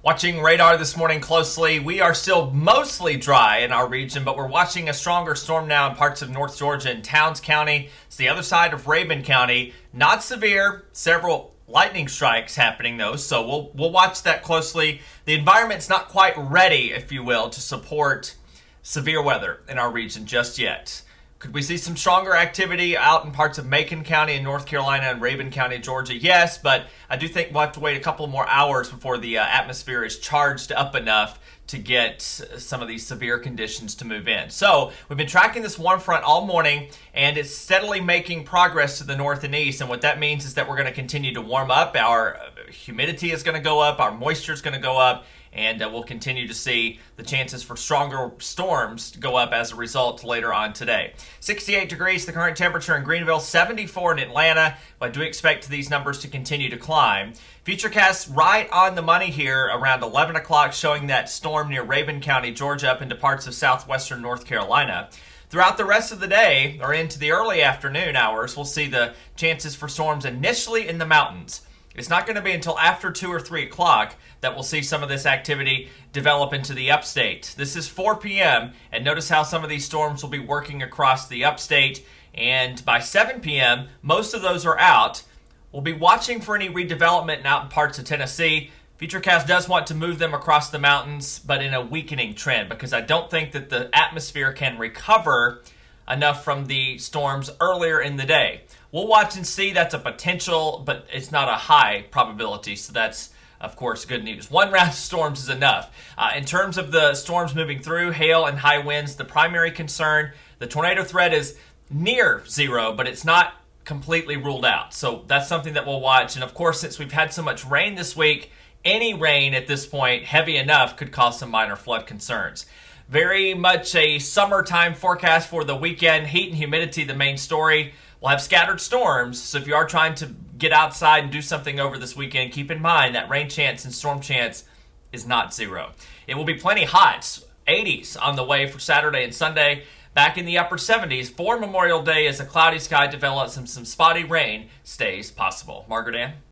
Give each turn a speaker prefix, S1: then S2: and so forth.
S1: Watching radar this morning closely, we are still mostly dry in our region, but we're watching a stronger storm now in parts of North Georgia and Towns County. It's the other side of Rabun County. Not severe, several lightning strikes happening though, so we'll watch that closely. The environment's not quite ready, if you will, to support severe weather in our region just yet. Could we see some stronger activity out in parts of Macon County in North Carolina and Rabun County, Georgia? Yes, but I do think we'll have to wait a couple more hours before the atmosphere is charged up enough to get some of these severe conditions to move in. So we've been tracking this warm front all morning, and it's steadily making progress to the north and east. And what that means is that we're going to continue to warm up. Our humidity is going to go up. Our moisture is going to go up. And we'll continue to see the chances for stronger storms go up as a result later on today. 68 degrees, the current temperature in Greenville, 74 in Atlanta. But I do expect these numbers to continue to climb. FUTURECAST right on the money here around 11 o'clock, showing that storm near Rabun County, Georgia, up into parts of southwestern North Carolina. Throughout the rest of the day, or into the early afternoon hours, we'll see the chances for storms initially in the mountains. It's not going to be until after 2 or 3 o'clock that we'll see some of this activity develop into the upstate. This is 4 p.m., and notice how some of these storms will be working across the upstate. And by 7 p.m., most of those are out. We'll be watching for any redevelopment out in parts of Tennessee. FUTURECAST does want to move them across the mountains, but in a weakening trend, because I don't think that the atmosphere can recover enough from the storms earlier in the day. We'll watch and see. That's a potential, but it's not a high probability, so that's, of course, good news. One round of storms is enough. In terms of the storms moving through, hail and high winds, the primary concern, the tornado threat is near zero, but it's not completely ruled out. So that's something that we'll watch. And of course, since we've had so much rain this week, any rain at this point, heavy enough, could cause some minor flood concerns. Very much a summertime forecast for the weekend. Heat and humidity, the main story. We'll have scattered storms, so if you are trying to get outside and do something over this weekend, keep in mind that rain chance and storm chance is not zero. It will be plenty hot, 80s on the way for Saturday and Sunday, back in the upper 70s for Memorial Day as a cloudy sky develops and some spotty rain stays possible. Margaret Ann?